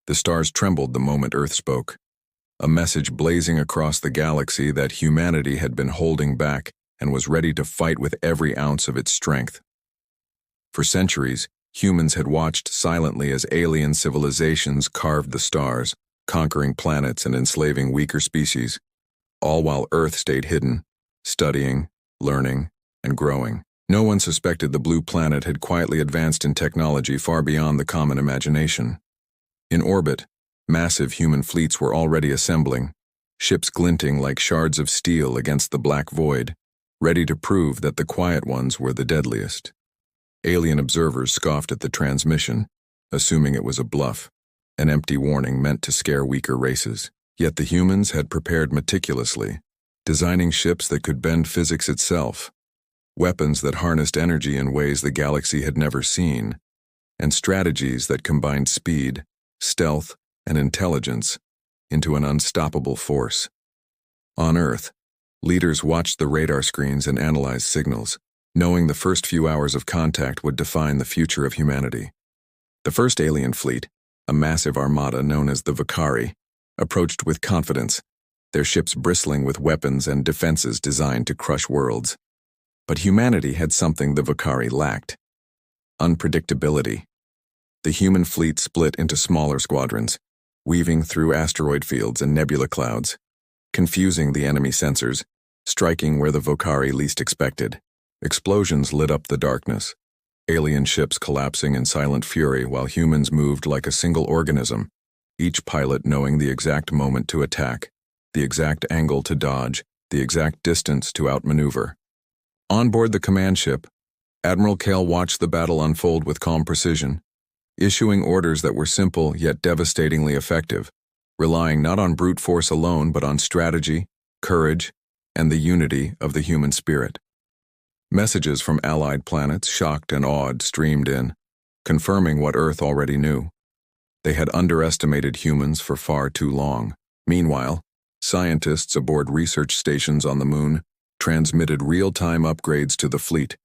The stars trembled the moment Earth spoke, a message blazing across the galaxy that humanity had been holding back and was ready to fight with every ounce of its strength. For centuries, humans had watched silently as alien civilizations carved the stars, conquering planets and enslaving weaker species, all while Earth stayed hidden, studying, learning, and growing. No one suspected the blue planet had quietly advanced in technology far beyond the common imagination. In orbit, massive human fleets were already assembling, ships glinting like shards of steel against the black void, ready to prove that the quiet ones were the deadliest. Alien observers scoffed at the transmission, assuming it was a bluff, an empty warning meant to scare weaker races. Yet the humans had prepared meticulously, designing ships that could bend physics itself, weapons that harnessed energy in ways the galaxy had never seen, and strategies that combined speed, stealth, and intelligence into an unstoppable force. On Earth, leaders watched the radar screens and analyzed signals, knowing the first few hours of contact would define the future of humanity. The first alien fleet, a massive armada known as the Victories, approached with confidence, their ships bristling with weapons and defenses designed to crush worlds. But humanity had something the Victories lacked: unpredictability. The human fleet split into smaller squadrons, weaving through asteroid fields and nebula clouds, confusing the enemy sensors, striking where the Victories least expected. Explosions lit up the darkness, alien ships collapsing in silent fury while humans moved like a single organism, each pilot knowing the exact moment to attack, the exact angle to dodge, the exact distance to outmaneuver. On board the command ship, Admiral Kale watched the battle unfold with calm precision, issuing orders that were simple yet devastatingly effective, relying not on brute force alone but on strategy, courage, and the unity of the human spirit. Messages from allied planets, shocked and awed, streamed in, confirming what Earth already knew. They had underestimated humans for far too long. Meanwhile, scientists aboard research stations on the Moon transmitted real-time upgrades to the fleet,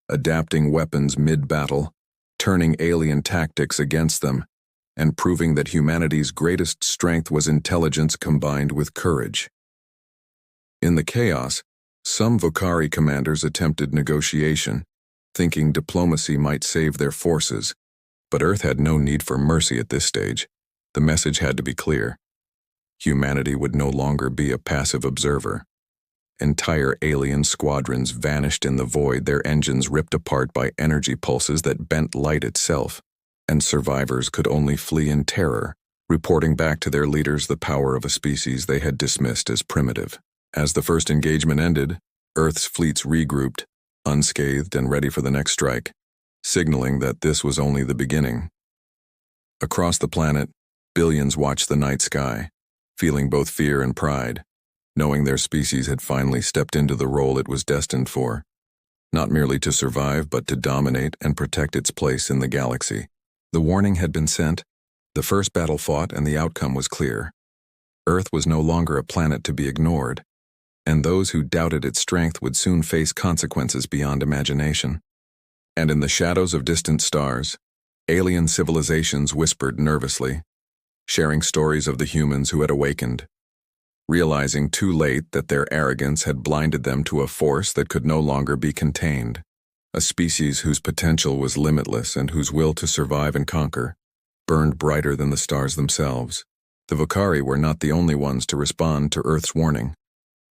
adapting weapons mid-battle, turning alien tactics against them, and proving that humanity's greatest strength was intelligence combined with courage. In the chaos, some Victories commanders attempted negotiation, thinking diplomacy might save their forces. But Earth had no need for mercy at this stage. The message had to be clear. Humanity would no longer be a passive observer. Entire alien squadrons vanished in the void, their engines ripped apart by energy pulses that bent light itself, and survivors could only flee in terror, reporting back to their leaders the power of a species they had dismissed as primitive. As the first engagement ended, Earth's fleets regrouped, unscathed and ready for the next strike, signaling that this was only the beginning. Across the planet, billions watched the night sky, feeling both fear and pride, knowing their species had finally stepped into the role it was destined for, not merely to survive but to dominate and protect its place in the galaxy. The warning had been sent, the first battle fought, and the outcome was clear. Earth was no longer a planet to be ignored, and those who doubted its strength would soon face consequences beyond imagination. And in the shadows of distant stars, alien civilizations whispered nervously, sharing stories of the humans who had awakened, realizing too late that their arrogance had blinded them to a force that could no longer be contained, a species whose potential was limitless and whose will to survive and conquer burned brighter than the stars themselves. The Victories were not the only ones to respond to Earth's warning.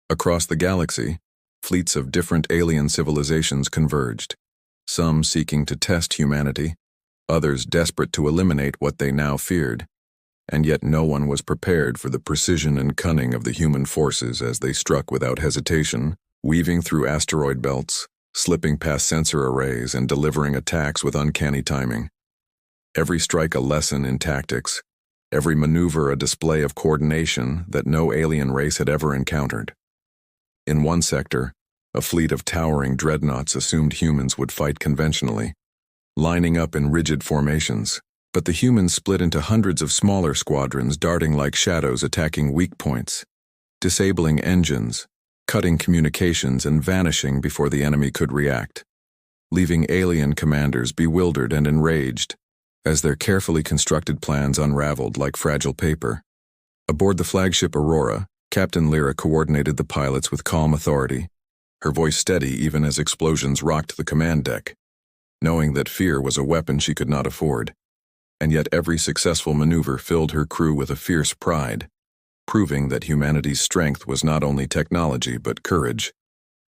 Across the galaxy, fleets of different alien civilizations converged, some seeking to test humanity, others desperate to eliminate what they now feared. And yet no one was prepared for the precision and cunning of the human forces as they struck without hesitation, weaving through asteroid belts, slipping past sensor arrays, and delivering attacks with uncanny timing. Every strike a lesson in tactics, every maneuver a display of coordination that no alien race had ever encountered. In one sector, a fleet of towering dreadnoughts assumed humans would fight conventionally, lining up in rigid formations. But the humans split into hundreds of smaller squadrons darting like shadows, attacking weak points, disabling engines, cutting communications, and vanishing before the enemy could react, leaving alien commanders bewildered and enraged, as their carefully constructed plans unraveled like fragile paper. Aboard the flagship Aurora, Captain Lyra coordinated the pilots with calm authority, her voice steady even as explosions rocked the command deck, knowing that fear was a weapon she could not afford. And yet every successful maneuver filled her crew with a fierce pride, proving that humanity's strength was not only technology but courage,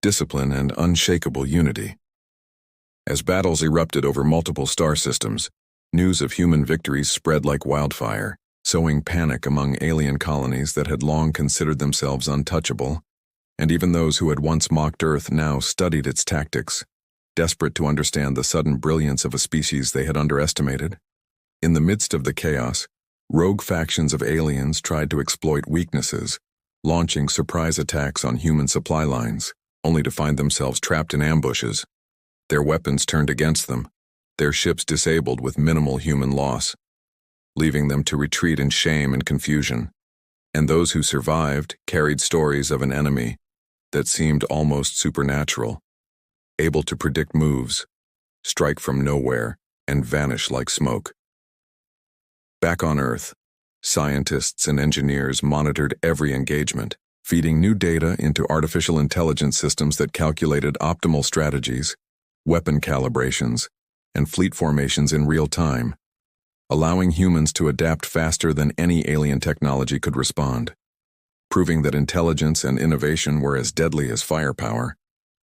discipline, and unshakable unity. As battles erupted over multiple star systems, news of human victories spread like wildfire, sowing panic among alien colonies that had long considered themselves untouchable, and even those who had once mocked Earth now studied its tactics, desperate to understand the sudden brilliance of a species they had underestimated. In the midst of the chaos, rogue factions of aliens tried to exploit weaknesses, launching surprise attacks on human supply lines, only to find themselves trapped in ambushes, their weapons turned against them, their ships disabled with minimal human loss, leaving them to retreat in shame and confusion. And those who survived carried stories of an enemy that seemed almost supernatural, able to predict moves, strike from nowhere, and vanish like smoke. Back on Earth, scientists and engineers monitored every engagement, feeding new data into artificial intelligence systems that calculated optimal strategies, weapon calibrations, and fleet formations in real time, allowing humans to adapt faster than any alien technology could respond, proving that intelligence and innovation were as deadly as firepower,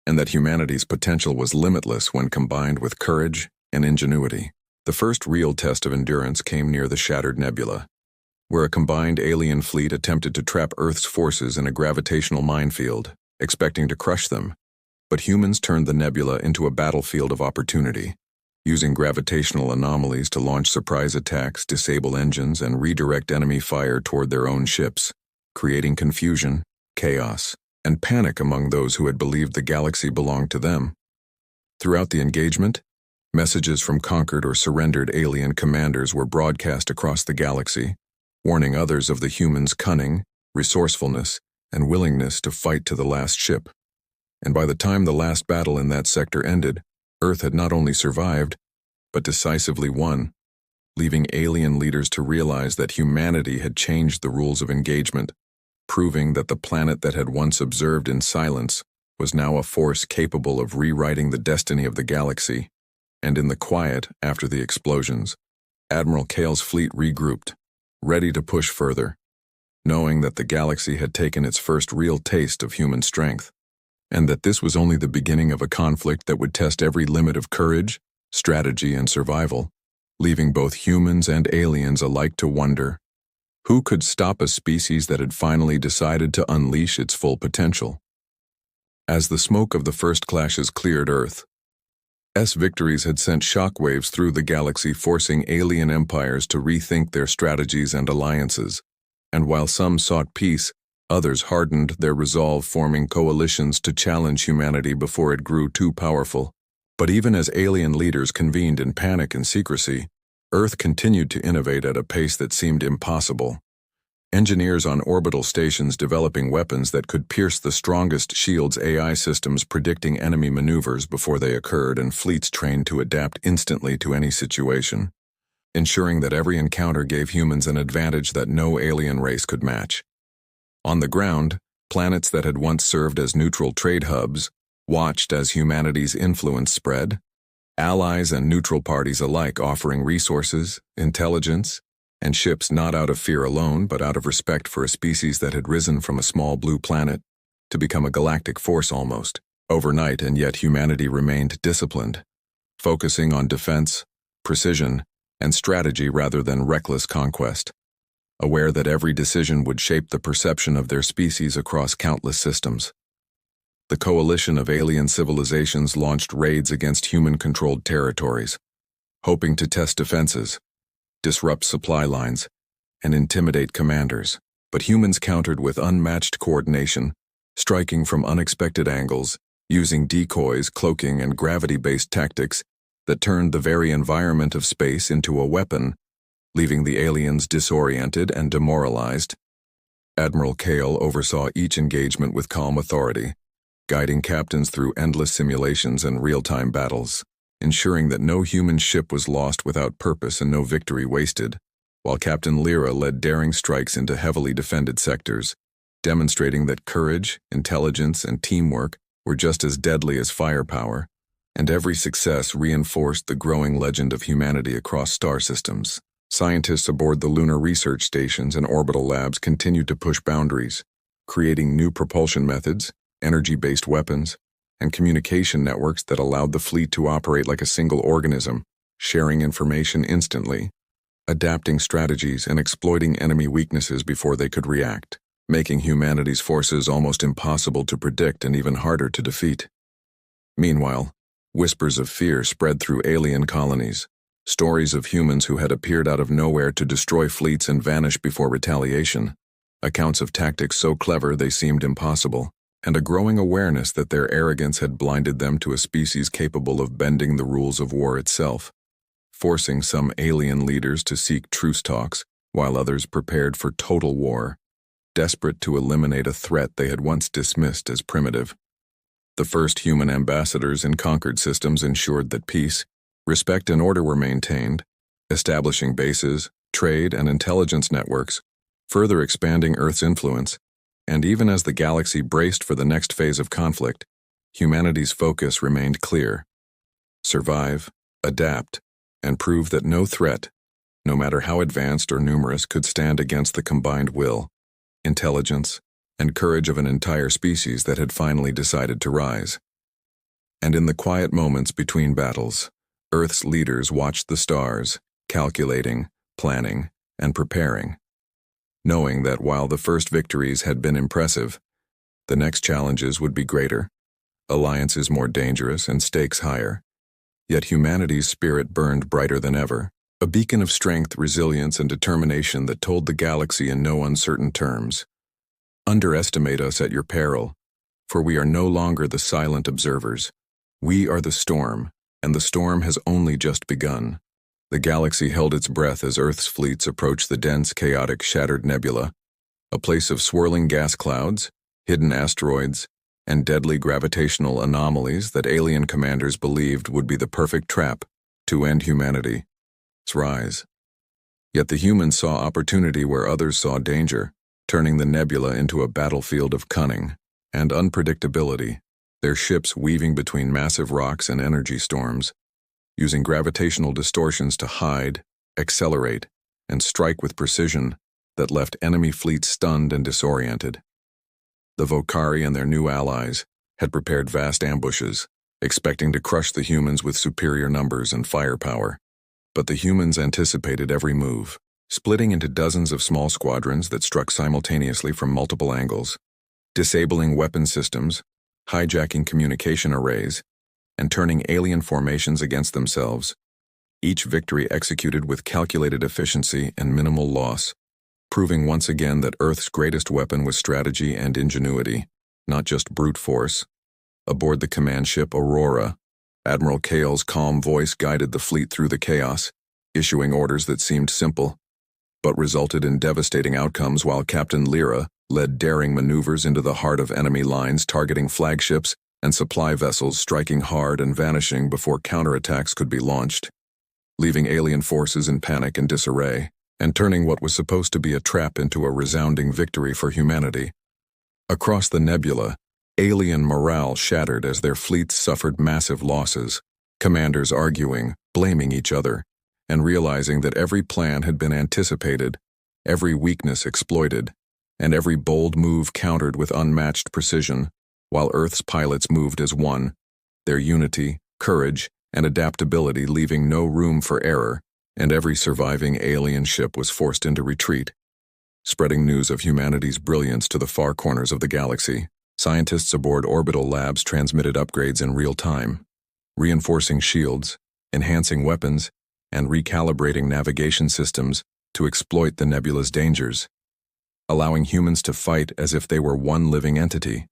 and that humanity's potential was limitless when combined with courage and ingenuity. The first real test of endurance came near the shattered nebula, where a combined alien fleet attempted to trap Earth's forces in a gravitational minefield, expecting to crush them. But humans turned the nebula into a battlefield of opportunity, using gravitational anomalies to launch surprise attacks, disable engines, and redirect enemy fire toward their own ships, creating confusion, chaos, and panic among those who had believed the galaxy belonged to them. Throughout the engagement, messages from conquered or surrendered alien commanders were broadcast across the galaxy, warning others of the humans' cunning, resourcefulness, and willingness to fight to the last ship. And by the time the last battle in that sector ended, Earth had not only survived, but decisively won, leaving alien leaders to realize that humanity had changed the rules of engagement, proving that the planet that had once observed in silence was now a force capable of rewriting the destiny of the galaxy. And in the quiet after the explosions, Admiral Kale's fleet regrouped, ready to push further, knowing that the galaxy had taken its first real taste of human strength, and that this was only the beginning of a conflict that would test every limit of courage, strategy, and survival, leaving both humans and aliens alike to wonder, who could stop a species that had finally decided to unleash its full potential? As the smoke of the first clashes cleared Earth's victories had sent shockwaves through the galaxy, forcing alien empires to rethink their strategies and alliances, and while some sought peace, others hardened their resolve, forming coalitions to challenge humanity before it grew too powerful. But even as alien leaders convened in panic and secrecy, Earth continued to innovate at a pace that seemed impossible. Engineers on orbital stations developing weapons that could pierce the strongest shields, AI systems predicting enemy maneuvers before they occurred, and fleets trained to adapt instantly to any situation, ensuring that every encounter gave humans an advantage that no alien race could match. On the ground, planets that had once served as neutral trade hubs watched as humanity's influence spread, allies and neutral parties alike offering resources, intelligence, and ships not out of fear alone but out of respect for a species that had risen from a small blue planet to become a galactic force almost overnight. And yet humanity remained disciplined, focusing on defense, precision, and strategy rather than reckless conquest, aware that every decision would shape the perception of their species across countless systems. The coalition of alien civilizations launched raids against human-controlled territories, hoping to test defenses, disrupt supply lines, and intimidate commanders. But humans countered with unmatched coordination, striking from unexpected angles, using decoys, cloaking, and gravity-based tactics that turned the very environment of space into a weapon, leaving the aliens disoriented and demoralized. Admiral Kale oversaw each engagement with calm authority, guiding captains through endless simulations and real-time battles. ensuring that no human ship was lost without purpose and no victory wasted, while Captain Lyra led daring strikes into heavily defended sectors, demonstrating that courage, intelligence, and teamwork were just as deadly as firepower, and every success reinforced the growing legend of humanity across star systems. Scientists aboard the lunar research stations and orbital labs continued to push boundaries, creating new propulsion methods, energy-based weapons, and communication networks that allowed the fleet to operate like a single organism, sharing information instantly, adapting strategies and exploiting enemy weaknesses before they could react, making humanity's forces almost impossible to predict and even harder to defeat. Meanwhile, whispers of fear spread through alien colonies, stories of humans who had appeared out of nowhere to destroy fleets and vanish before retaliation, accounts of tactics so clever they seemed impossible, and a growing awareness that their arrogance had blinded them to a species capable of bending the rules of war itself, forcing some alien leaders to seek truce talks while others prepared for total war, desperate to eliminate a threat they had once dismissed as primitive. The first human ambassadors in conquered systems ensured that peace, respect, and order were maintained, establishing bases, trade, and intelligence networks, further expanding Earth's influence. And even as the galaxy braced for the next phase of conflict, humanity's focus remained clear: survive, adapt, and prove that no threat, no matter how advanced or numerous, could stand against the combined will, intelligence, and courage of an entire species that had finally decided to rise. And in the quiet moments between battles, Earth's leaders watched the stars, calculating, planning, and preparing, knowing that while the first victories had been impressive, the next challenges would be greater, alliances more dangerous, and stakes higher. Yet humanity's spirit burned brighter than ever, a beacon of strength, resilience, and determination that told the galaxy in no uncertain terms: underestimate us at your peril, for we are no longer the silent observers. We are the storm, and the storm has only just begun. The galaxy held its breath as Earth's fleets approached the dense, chaotic, shattered nebula, a place of swirling gas clouds, hidden asteroids, and deadly gravitational anomalies that alien commanders believed would be the perfect trap to end humanity's rise. Yet the humans saw opportunity where others saw danger, turning the nebula into a battlefield of cunning and unpredictability, their ships weaving between massive rocks and energy storms, using gravitational distortions to hide, accelerate, and strike with precision that left enemy fleets stunned and disoriented. The Vocari and their new allies had prepared vast ambushes, expecting to crush the humans with superior numbers and firepower. But the humans anticipated every move, splitting into dozens of small squadrons that struck simultaneously from multiple angles, disabling weapon systems, hijacking communication arrays, and turning alien formations against themselves, each victory executed with calculated efficiency and minimal loss, proving once again that Earth's greatest weapon was strategy and ingenuity, not just brute force. Aboard the command ship Aurora, Admiral Kale's calm voice guided the fleet through the chaos, issuing orders that seemed simple, but resulted in devastating outcomes, while Captain Lyra led daring maneuvers into the heart of enemy lines, targeting flagships and supply vessels, striking hard and vanishing before counterattacks could be launched, leaving alien forces in panic and disarray, and turning what was supposed to be a trap into a resounding victory for humanity. Across the nebula, alien morale shattered as their fleets suffered massive losses, commanders arguing, blaming each other, and realizing that every plan had been anticipated, every weakness exploited, and every bold move countered with unmatched precision, while Earth's pilots moved as one, their unity, courage, and adaptability leaving no room for error, and every surviving alien ship was forced into retreat. Spreading news of humanity's brilliance to the far corners of the galaxy, scientists aboard orbital labs transmitted upgrades in real time, reinforcing shields, enhancing weapons, and recalibrating navigation systems to exploit the nebula's dangers, allowing humans to fight as if they were one living entity,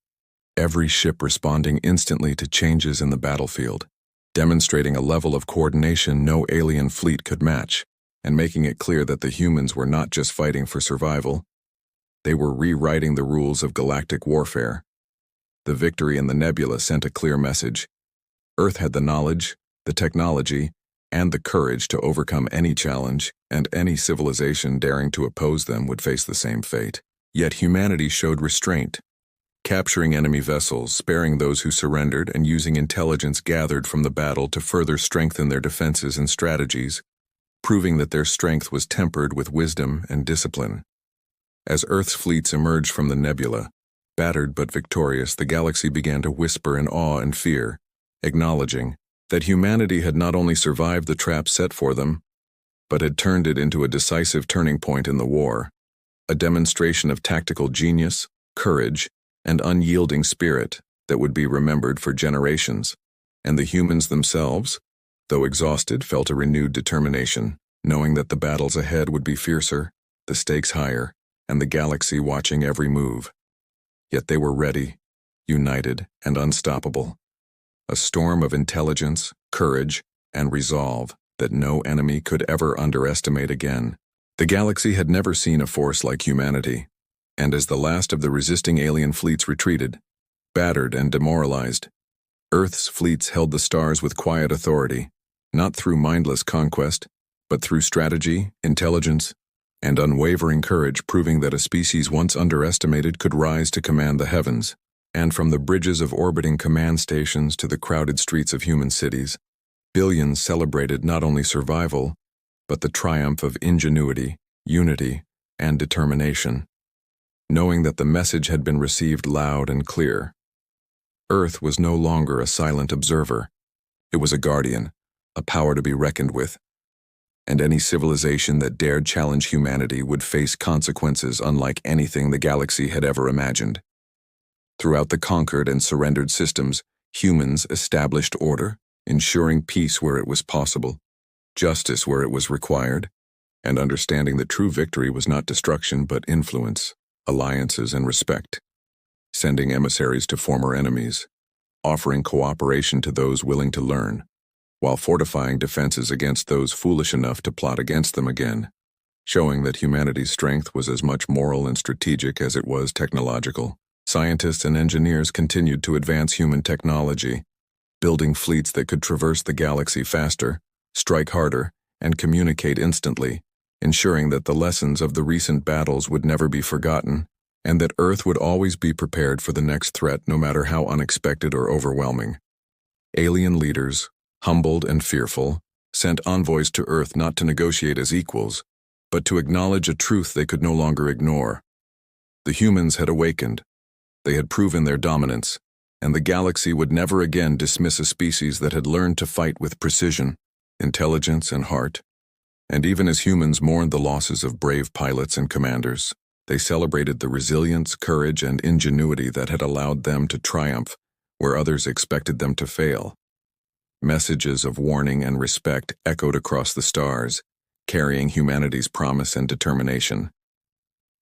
every ship responding instantly to changes in the battlefield, demonstrating a level of coordination no alien fleet could match, and making it clear that the humans were not just fighting for survival, they were rewriting the rules of galactic warfare. The victory in the nebula sent a clear message: Earth had the knowledge, the technology, and the courage to overcome any challenge, and any civilization daring to oppose them would face the same fate. Yet humanity showed restraint, capturing enemy vessels, sparing those who surrendered, and using intelligence gathered from the battle to further strengthen their defenses and strategies, proving that their strength was tempered with wisdom and discipline. As Earth's fleets emerged from the nebula, battered but victorious, the galaxy began to whisper in awe and fear, acknowledging that humanity had not only survived the trap set for them, but had turned it into a decisive turning point in the war, a demonstration of tactical genius, courage, and unyielding spirit that would be remembered for generations. And the humans themselves, though exhausted, felt a renewed determination, knowing that the battles ahead would be fiercer, the stakes higher, and the galaxy watching every move. Yet they were ready, united, and unstoppable. A storm of intelligence, courage, and resolve that no enemy could ever underestimate again. The galaxy had never seen a force like humanity, and as the last of the resisting alien fleets retreated, battered and demoralized, Earth's fleets held the stars with quiet authority, not through mindless conquest, but through strategy, intelligence, and unwavering courage, proving that a species once underestimated could rise to command the heavens. And from the bridges of orbiting command stations to the crowded streets of human cities, billions celebrated not only survival, but the triumph of ingenuity, unity, and determination. Knowing that the message had been received loud and clear, Earth was no longer a silent observer. It was a guardian, a power to be reckoned with, and any civilization that dared challenge humanity would face consequences unlike anything the galaxy had ever imagined. Throughout the conquered and surrendered systems, humans established order, ensuring peace where it was possible, justice where it was required, and understanding that true victory was not destruction but influence, alliances, and respect, sending emissaries to former enemies, offering cooperation to those willing to learn, while fortifying defenses against those foolish enough to plot against them again, showing that humanity's strength was as much moral and strategic as it was technological. Scientists and engineers continued to advance human technology, building fleets that could traverse the galaxy faster, strike harder, and communicate instantly, ensuring that the lessons of the recent battles would never be forgotten, and that Earth would always be prepared for the next threat, no matter how unexpected or overwhelming. Alien leaders, humbled and fearful, sent envoys to Earth not to negotiate as equals, but to acknowledge a truth they could no longer ignore. The humans had awakened. They had proven their dominance, and the galaxy would never again dismiss a species that had learned to fight with precision, intelligence, and heart. And even as humans mourned the losses of brave pilots and commanders, they celebrated the resilience, courage, and ingenuity that had allowed them to triumph where others expected them to fail. Messages of warning and respect echoed across the stars, carrying humanity's promise and determination.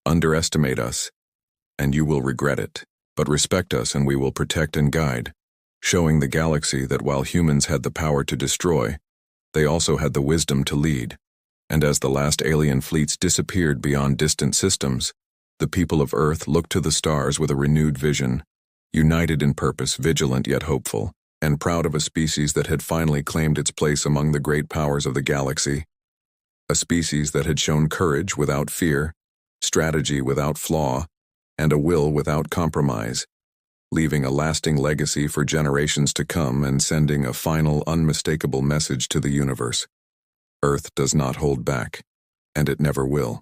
Underestimate us, and you will regret it. But respect us and we will protect and guide, showing the galaxy that while humans had the power to destroy, they also had the wisdom to lead. And as the last alien fleets disappeared beyond distant systems, the people of Earth looked to the stars with a renewed vision, united in purpose, vigilant yet hopeful, and proud of a species that had finally claimed its place among the great powers of the galaxy. A species that had shown courage without fear, strategy without flaw, and a will without compromise, leaving a lasting legacy for generations to come and sending a final, unmistakable message to the universe. Earth does not hold back, and it never will.